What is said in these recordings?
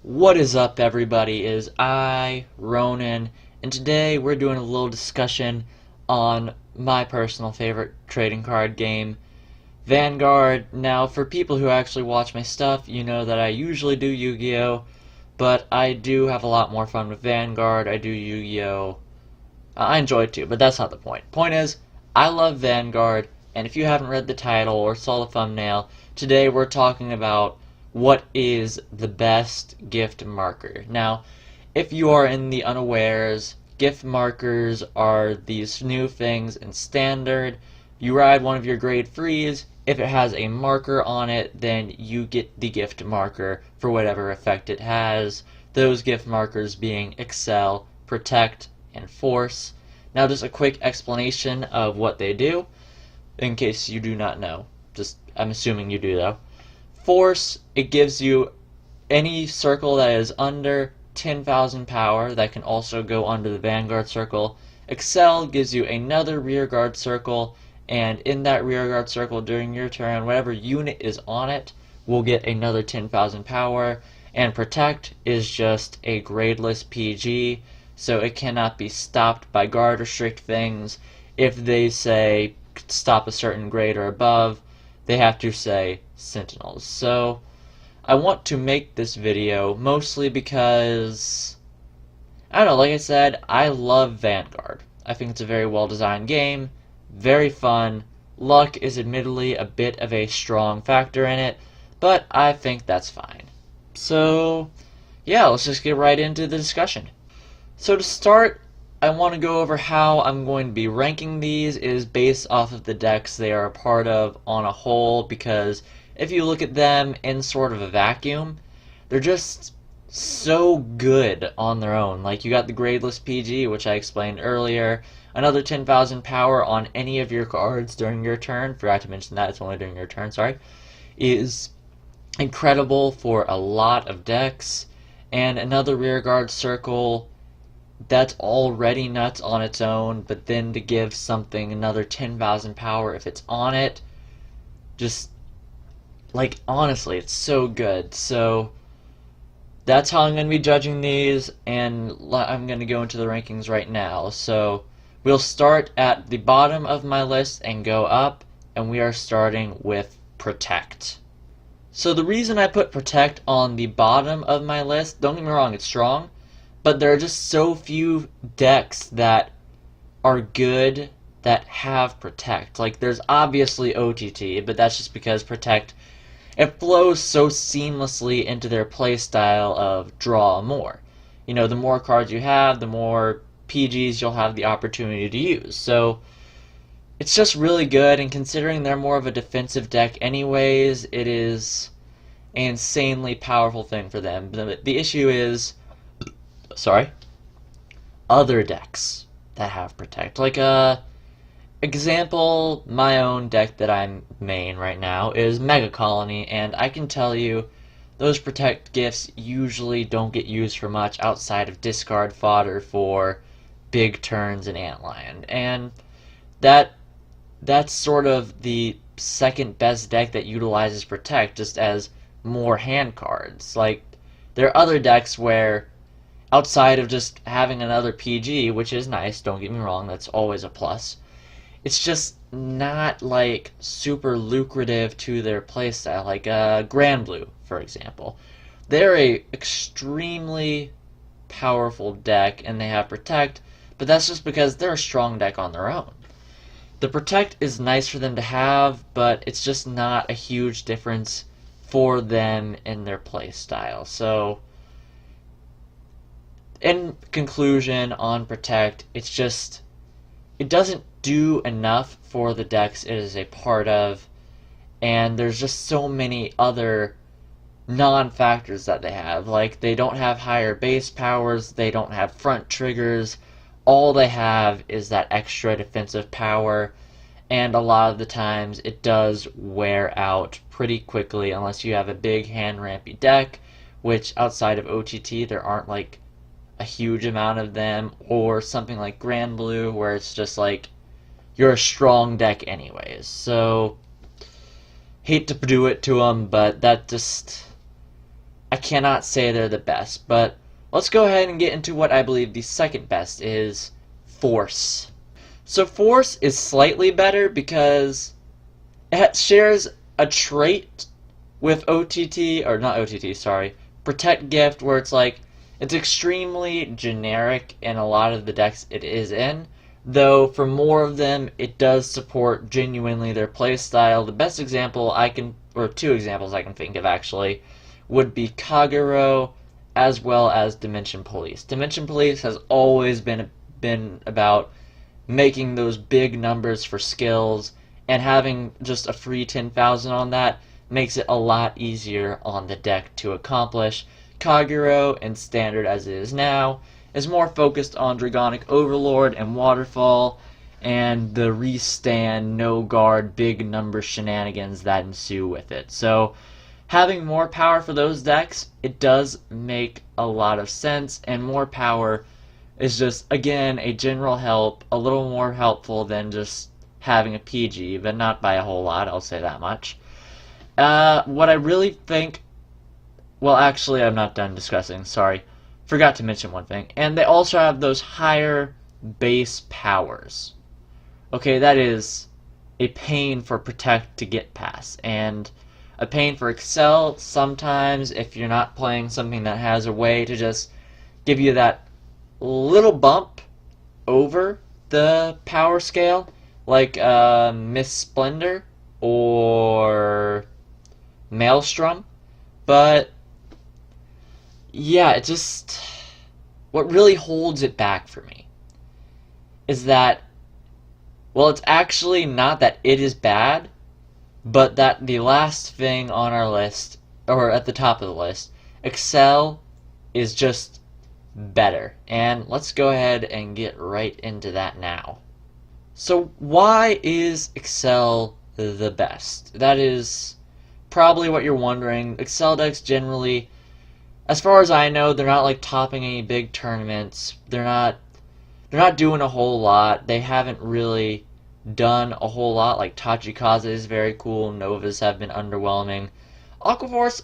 What is up, everybody? Is I, Ronin, and today we're doing a little discussion on my personal favorite trading card game, Vanguard. Now, for people who actually watch my stuff, you know that I usually do Yu-Gi-Oh!, but I do have a lot more fun with Vanguard. I do Yu-Gi-Oh! I enjoy it too, but that's not the point. Point is, I love Vanguard, and if you haven't read the title or saw the thumbnail, today we're talking about what is the best gift marker. Now, if you are in the unawares, gift markers are these new things in Standard. You ride one of your grade frees. If it has a marker on it, then you get the gift marker for whatever effect it has. Those gift markers being Excel, Protect, and Force. Now, just a quick explanation of what they do, in case you do not know. I'm assuming you do, though. Force, it gives you any circle that is under 10,000 power that can also go under the Vanguard circle. Excel gives you another rearguard circle, and in that rearguard circle during your turn, whatever unit is on it will get another 10,000 power. And Protect is just a gradeless PG, so it cannot be stopped by guard restrict things. If they say stop a certain grade or above, they have to say Sentinels. So I want to make this video mostly because, I don't know, like I said, I love Vanguard. I think it's a very well designed game, very fun. Luck is admittedly a bit of a strong factor in it, but I think that's fine. So yeah, let's just get right into the discussion. So to start, I want to go over how I'm going to be ranking these is based off of the decks they are a part of on a whole, because if you look at them in sort of a vacuum, they're just so good on their own. Like, you got the gradeless PG, which I explained earlier, another 10,000 power on any of your cards during your turn, forgot to mention that, it's only during your turn, sorry, is incredible for a lot of decks, and another rearguard circle that's already nuts on its own, but then to give something another 10,000 power if it's on it, just, like, honestly, it's so good. So that's how I'm going to be judging these, and I'm going to go into the rankings right now. So we'll start at the bottom of my list and go up, and we are starting with Protect. So the reason I put Protect on the bottom of my list, don't get me wrong, it's strong, but there are just so few decks that are good that have Protect. Like, there's obviously OTT, but that's just because Protect, it flows so seamlessly into their playstyle of draw more. You know, the more cards you have, the more PGs you'll have the opportunity to use. So it's just really good, and considering they're more of a defensive deck anyways, it is an insanely powerful thing for them. The issue is, other decks that have Protect. Like, example, my own deck that I'm main right now is Mega Colony, and I can tell you those Protect gifts usually don't get used for much outside of discard fodder for big turns in Antlion. And that's sort of the second best deck that utilizes Protect, just as more hand cards. Like, there are other decks where, outside of just having another PG, which is nice, don't get me wrong, that's always a plus, it's just not, like, super lucrative to their playstyle. Like, Grand Blue, for example. They're a extremely powerful deck, and they have Protect, but that's just because they're a strong deck on their own. The Protect is nice for them to have, but it's just not a huge difference for them in their playstyle. So in conclusion on Protect, it's just, it doesn't do enough for the decks it is a part of, and there's just so many other non-factors that they have. Like, they don't have higher base powers, they don't have front triggers, all they have is that extra defensive power, and a lot of the times it does wear out pretty quickly unless you have a big hand rampy deck, which outside of OTT there aren't like a huge amount of them, or something like Grand Blue where it's just like you're a strong deck anyways. So hate to do it to them, but that just, I cannot say they're the best, but let's go ahead and get into what I believe the second best is, Force. So Force is slightly better because it shares a trait with OTT, or not OTT, sorry, Protect Gift, where it's like, it's extremely generic in a lot of the decks it is in, though for more of them, it does support genuinely their playstyle. The best example or two examples I can think of actually, would be Kagero as well as Dimension Police. Dimension Police has always been about making those big numbers for skills, and having just a free 10,000 on that makes it a lot easier on the deck to accomplish. Kagero, in Standard as it is now, is more focused on Dragonic Overlord and Waterfall, and the restand, no guard, big number shenanigans that ensue with it. So having more power for those decks, it does make a lot of sense, and more power is just, again, a general help, a little more helpful than just having a PG, but not by a whole lot, I'll say that much. What I really think, well, actually, I'm not done discussing, sorry. Forgot to mention one thing. And they also have those higher base powers. Okay, that is a pain for Protect to get past, and a pain for Excel sometimes if you're not playing something that has a way to just give you that little bump over the power scale, like Miss Splendor or Maelstrom. But yeah, it just, what really holds it back for me is that, well, it's actually not that it is bad, but that the last thing on our list, or at the top of the list, Excel, is just better. And let's go ahead and get right into that now. So why is Excel the best? That is probably what you're wondering. Excel decks generally, as far as I know, they're not like topping any big tournaments. They're not doing a whole lot. They haven't really done a whole lot. Like Tachikaze is very cool. Novas have been underwhelming. Aquaforce,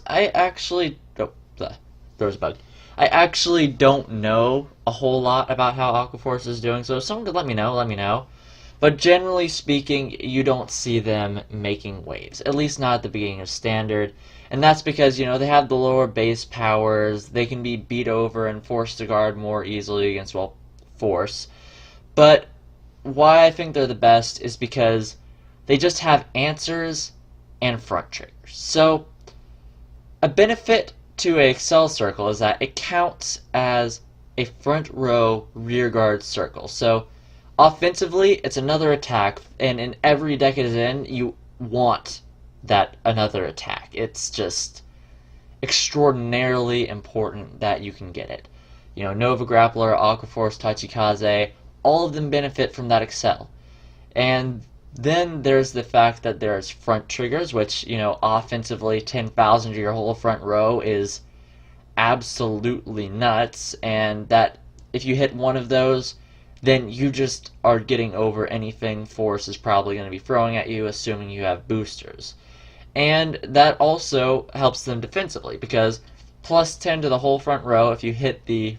there was a bug. I actually don't know a whole lot about how Aquaforce is doing, so if someone could let me know. But generally speaking, you don't see them making waves, at least not at the beginning of Standard. And that's because, they have the lower base powers, they can be beat over and forced to guard more easily against, well, Force. But why I think they're the best is because they just have answers and front triggers. So, a benefit to a Excel circle is that it counts as a front row rear guard circle. So, offensively, it's another attack, and in every deck it is in, you want that another attack. It's just extraordinarily important that you can get it. Nova Grappler, Aquaforce, Tachikaze, all of them benefit from that Excel. And then there's the fact that there's front triggers, which, offensively 10,000 to your whole front row is absolutely nuts, and that if you hit one of those, then you just are getting over anything Force is probably going to be throwing at you, assuming you have boosters. And that also helps them defensively, because plus 10 to the whole front row if you hit the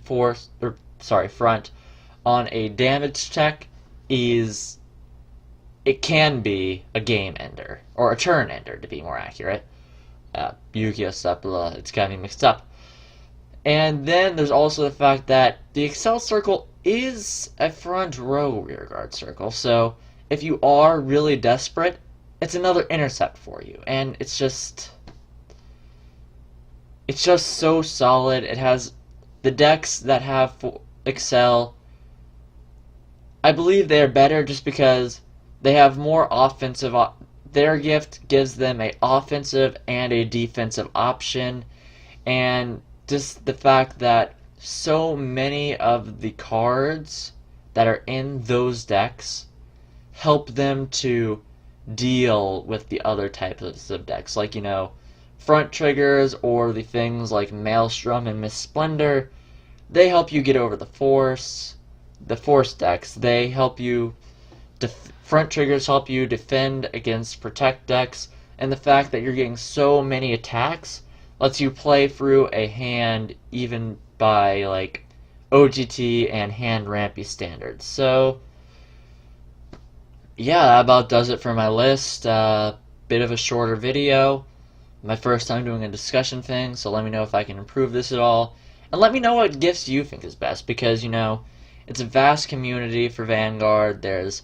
front on a damage check it can be a game ender, or a turn ender to be more accurate. Yu-Gi-Oh! Stuff, it's got me mixed up. And then there's also the fact that the Excel circle is a front row rear guard circle, so if you are really desperate, it's another intercept for you, and it's just so solid. It has the decks that have Excel, I believe they are better just because they have more offensive. Their gift gives them an offensive and a defensive option, and just the fact that so many of the cards that are in those decks help them to deal with the other types of decks, like, front triggers, or the things like Maelstrom and Miss Splendor. They help you get over the Force decks. They help you, front triggers help you defend against Protect decks, and the fact that you're getting so many attacks, lets you play through a hand even by like OGT and hand rampy standards. So yeah, that about does it for my list. Bit of a shorter video. My first time doing a discussion thing, so let me know if I can improve this at all. And let me know what gifts you think is best, because, you know, it's a vast community for Vanguard. There's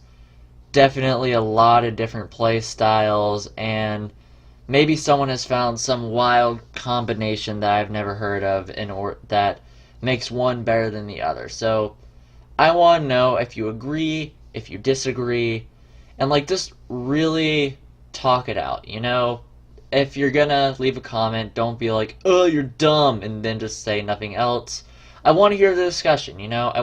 definitely a lot of different play styles, and maybe someone has found some wild combination that I've never heard of that makes one better than the other. So I want to know if you agree, if you disagree, and like just really talk it out, you know? If you're gonna leave a comment, don't be like, "Oh, you're dumb," and then just say nothing else. I want to hear the discussion, you know? I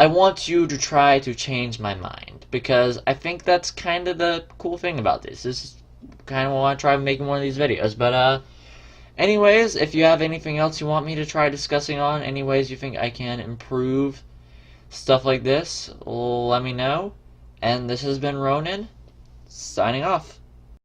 want you to try to change my mind, because I think that's kind of the cool thing about this. This is kind of want to try making one of these videos. But anyways, if you have anything else you want me to try discussing on, any ways you think I can improve stuff like this, let me know. And this has been Ronin, signing off.